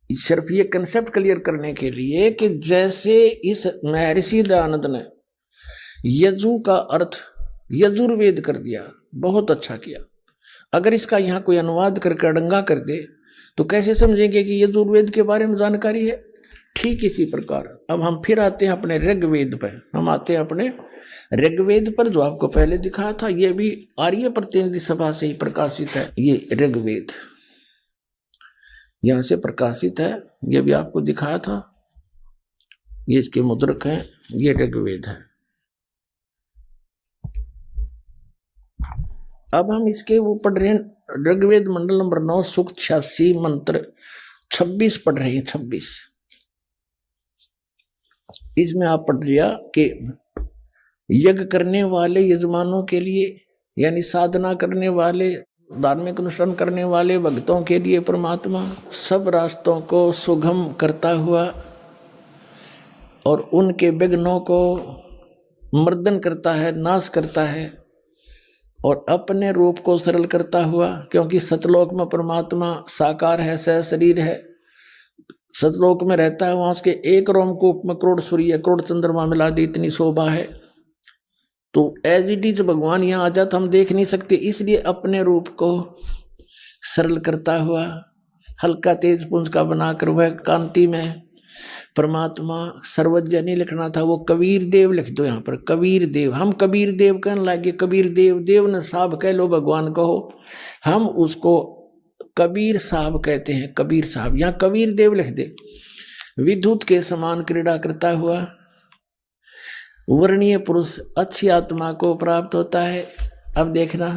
सिर्फ ये कंसेप्ट क्लियर करने के लिए कि जैसे इस महर्षि दयानंद ने यजु का अर्थ यजुर्वेद कर दिया, बहुत अच्छा किया। अगर इसका यहाँ कोई अनुवाद करके अड़ंगा कर दे तो कैसे समझेंगे कि यजुर्वेद के बारे में जानकारी है। ठीक इसी प्रकार अब हम फिर आते हैं अपने ऋग्वेद पर, हम आते हैं अपने ऋग्वेद पर, जो आपको पहले दिखाया था। ये भी आर्य प्रतिनिधि सभा से ही प्रकाशित है, ये ऋग्वेद यहां से प्रकाशित है, ये भी आपको दिखाया था। ये इसके मुद्रक हैं, ये ऋग्वेद है। अब हम इसके वो पढ़ रहे हैं ऋग्वेद मंडल नंबर 9 सूक्त 86 मंत्र 26 पढ़ रहे हैं। 26 इसमें आप पढ़ लिया कि यज्ञ करने वाले यजमानों के लिए, यानी साधना करने वाले, धार्मिक अनुष्ठान करने वाले भक्तों के लिए परमात्मा सब रास्तों को सुगम करता हुआ और उनके विघ्नों को मर्दन करता है, नाश करता है, और अपने रूप को सरल करता हुआ, क्योंकि सतलोक में परमात्मा साकार है, सह शरीर है, सतलोक में रहता है, वहां उसके एक रोमकूप में करोड़ सूर्य करोड़ चंद्रमा मिला दी, इतनी शोभा है। तो एज इट इज भगवान यहाँ आ जाता हम देख नहीं सकते, इसलिए अपने रूप को सरल करता हुआ हल्का तेज पुंज का बनाकर वह कांति में परमात्मा सर्वज्ञ नहीं लिखना था, वो कबीर देव लिख दो यहाँ पर, कबीर देव। हम कबीर देव कहने लगे, कबीर देव, देव न साहब कह लो, भगवान कहो, हम उसको कबीर साहब कहते हैं, कबीर साहब। यहाँ कबीर देव लिख दे। विद्युत के समान क्रीड़ा करता हुआ वर्णीय पुरुष अच्छी आत्मा को प्राप्त होता है। अब देखना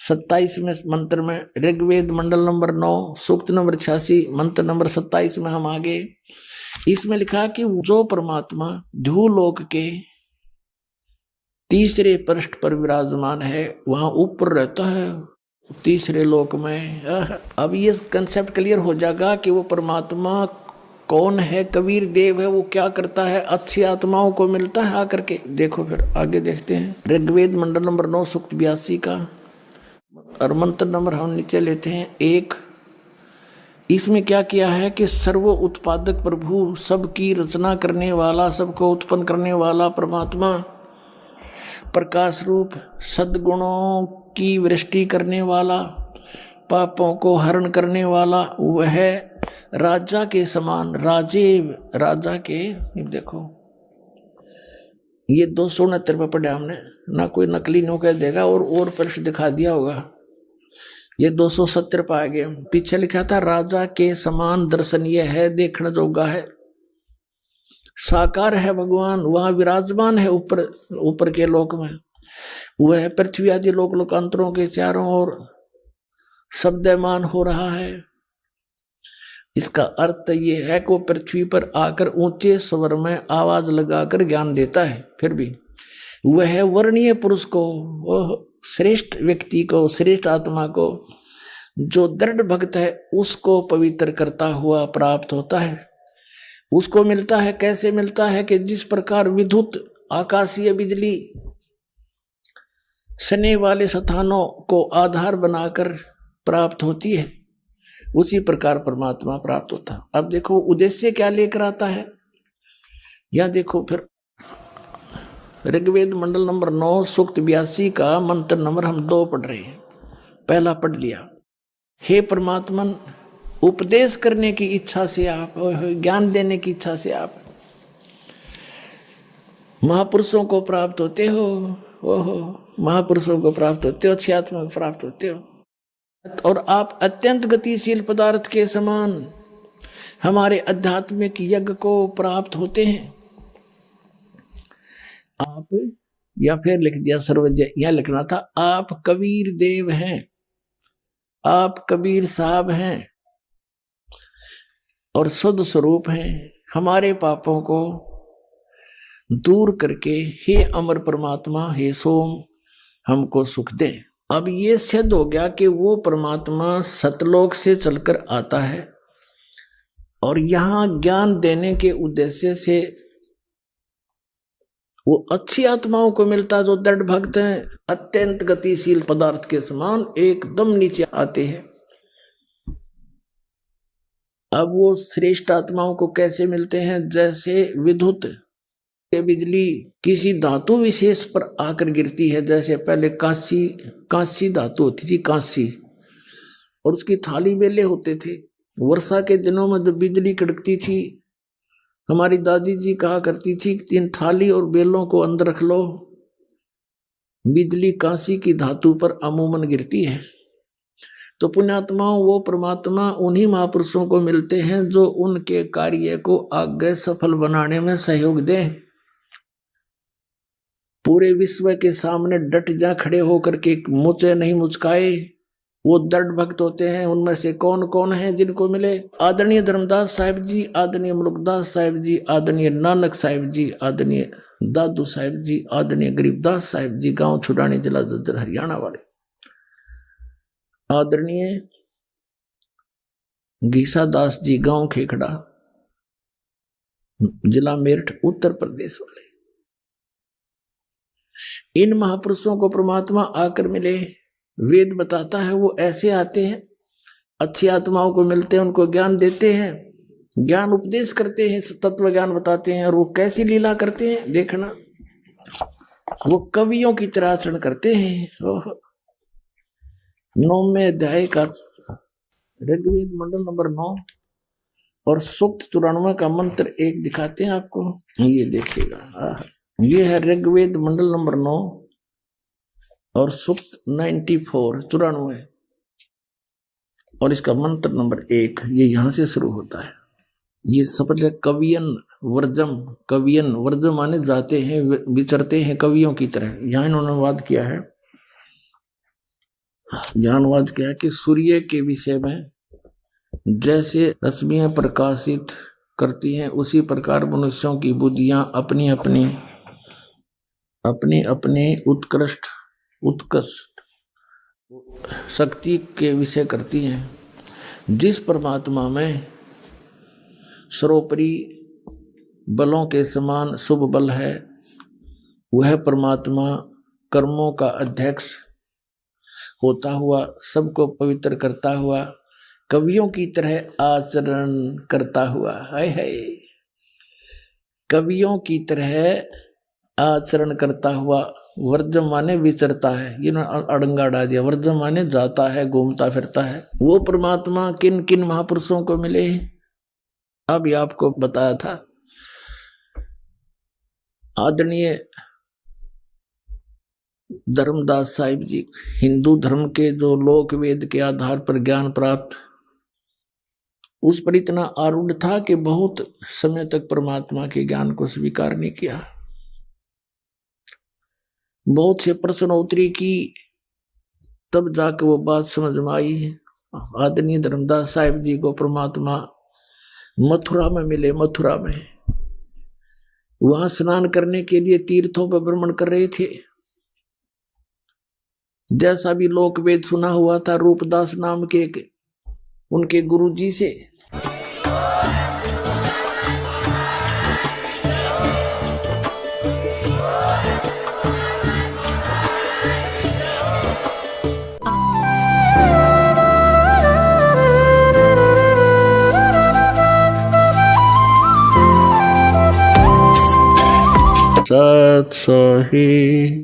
27वें मंत्र में ऋग्वेद मंडल नंबर 9 सूक्त नंबर 86 मंत्र नंबर 27 में हम आगे, इसमें लिखा कि जो परमात्मा ध्रुवलोक के तीसरे पृष्ठ पर विराजमान है, वहां ऊपर रहता है तीसरे लोक में। अब ये कंसेप्ट क्लियर हो जाएगा कि वो परमात्मा कौन है, कबीर देव है, वो क्या करता है, अच्छी आत्माओं को मिलता है आकर के। देखो फिर आगे देखते हैं ऋग्वेद मंडल नंबर 9 सूक्त 82 का, और मंत्र नंबर हम नीचे लेते हैं 1। इसमें क्या किया है कि सर्व उत्पादक प्रभु, सबकी रचना करने वाला, सबको उत्पन्न करने वाला परमात्मा, प्रकाश रूप, सद्गुणों की वृष्टि करने वाला, पापों को हरण करने वाला, वह राजा के समान, राजा के देखो ये 269 पे पढ़ा हमने, ना कोई नकली नो कह देगा और पृष्ठ दिखा दिया होगा। ये 270 पे आ गए। पीछे लिखा था राजा के समान दर्शनीय है, देखने जोगा है, साकार है भगवान, वहां विराजमान है ऊपर के लोक में। वह पृथ्वी आदि लोक लोकांतरों के चारों ओर शब्दमान हो रहा है। इसका अर्थ ये है कि वो पृथ्वी पर आकर ऊंचे स्वर में आवाज लगाकर ज्ञान देता है। फिर भी वह वर्णीय पुरुष को, वह श्रेष्ठ व्यक्ति को, श्रेष्ठ आत्मा को, जो दृढ़ भक्त है उसको पवित्र करता हुआ प्राप्त होता है। उसको मिलता है, कैसे मिलता है कि जिस प्रकार विद्युत आकाशीय बिजली सने वाले स्थानों को आधार बनाकर प्राप्त होती है, उसी प्रकार परमात्मा प्राप्त होता है। अब देखो उद्देश्य क्या लेकर आता है, यह देखो फिर ऋग्वेद मंडल नंबर 9 सूक्त 82 का मंत्र नंबर हम 2 पढ़ रहे हैं। पहला पढ़ लिया, हे परमात्मन, उपदेश करने की इच्छा से आप, ज्ञान देने की इच्छा से आप महापुरुषों को प्राप्त होते हो। ओहो, महापुरुषों को प्राप्त होते हो, अच्छी आत्मा को प्राप्त होते हो, और आप अत्यंत गतिशील पदार्थ के समान हमारे आध्यात्मिक यज्ञ को प्राप्त होते हैं। आप, या फिर लिख दिया सर्वज्ञ, यह लिखना था आप कबीर देव हैं, आप कबीर साहब हैं और शुद्ध स्वरूप हैं। हमारे पापों को दूर करके हे अमर परमात्मा, हे सोम, हमको सुख दे। अब ये सिद्ध हो गया कि वो परमात्मा सतलोक से चलकर आता है और यहाँ ज्ञान देने के उद्देश्य से वो अच्छी आत्माओं को मिलता, जो दृढ़ भक्त हैं, अत्यंत गतिशील पदार्थ के समान एकदम नीचे आते हैं। अब वो श्रेष्ठ आत्माओं को कैसे मिलते हैं, जैसे विद्युत बिजली किसी धातु विशेष पर आकर गिरती है। जैसे पहले कांसी धातु होती थी, कांसी, और उसकी थाली बेले होते थे। वर्षा के दिनों में जब बिजली कड़कती थी, हमारी दादी जी कहा करती थी कि इन थाली और बेलों को अंदर रख लो, बिजली कांसी की धातु पर अमूमन गिरती है। तो पुण्यात्माओं, वो परमात्मा उन्हीं महापुरुषों को मिलते हैं जो उनके कार्य को आगे सफल बनाने में सहयोग दें। पूरे विश्व के सामने डट जा खड़े होकर के मुझे नहीं मुचकाए, वो दृढ़ भक्त होते हैं। उनमें से कौन कौन है जिनको मिले? आदरणीय धर्मदास साहिब जी, आदरणीय मुल्कदास साहिब जी, आदरणीय नानक साहिब जी, आदरणीय दादू साहिब जी, आदरणीय गरीबदास साहिब जी, गांव छुड़ानी, जिला दद्दर हरियाणा वाले, आदरणीय गीसा दास जी, गांव खेखड़ा, जिला मेरठ, उत्तर प्रदेश वाले। इन महापुरुषों को परमात्मा आकर मिले। वेद बताता है वो ऐसे आते हैं, अच्छी आत्माओं को मिलते हैं, उनको ज्ञान देते हैं, ज्ञान उपदेश करते हैं, तत्व ज्ञान बताते हैं। और वो कैसी लीला करते हैं देखना, वो कवियों की तरह आचरण करते हैं। 9वें अध्याय का ऋग्वेद मंडल नंबर 9 और सूक्त 94 का मंत्र 1 दिखाते हैं आपको, ये देखिएगा। ये है ऋग्वेद मंडल नंबर 9 और सूक्त 94 और इसका मंत्र नंबर 1, ये यहां से शुरू होता है। ये शब्द है कवियन वर्जम। कवियन वर्जम माने जाते हैं, विचरते हैं कवियों की तरह। यहां इन्होंने अनुवाद किया है, यहां अनुवाद किया है कि सूर्य के विषय में जैसे रश्मियां प्रकाशित करती हैं, उसी प्रकार मनुष्यों की बुद्धियां अपनी अपनी उत्कृष्ट शक्ति के विषय करती हैं। जिस परमात्मा में सर्वोपरि बलों के समान शुभ बल है, वह परमात्मा कर्मों का अध्यक्ष होता हुआ, सबको पवित्र करता हुआ, कवियों की तरह आचरण करता हुआ, कवियों की तरह आचरण करता हुआ, वर्जम माने विचरता है, ये अड़ंगा डाल दिया। वर्जम माने जाता है, घूमता फिरता है। वो परमात्मा किन किन महापुरुषों को मिले, अब ये आपको बताया था। आदरणीय धर्मदास साहिब जी हिंदू धर्म के जो लोक वेद के आधार पर ज्ञान प्राप्त, उस पर इतना आरूढ़ था कि बहुत समय तक परमात्मा के ज्ञान को स्वीकार नहीं किया। बहुत से प्रश्नोत्तरी की, तब जाके वो बात समझ में आई। आदरणीय धर्मदास साहिब जी को परमात्मा मथुरा में मिले। मथुरा में वहां स्नान करने के लिए तीर्थों पर भ्रमण कर रहे थे। जैसा भी लोक वेद सुना हुआ था रूपदास नाम के उनके गुरुजी से, सत सोही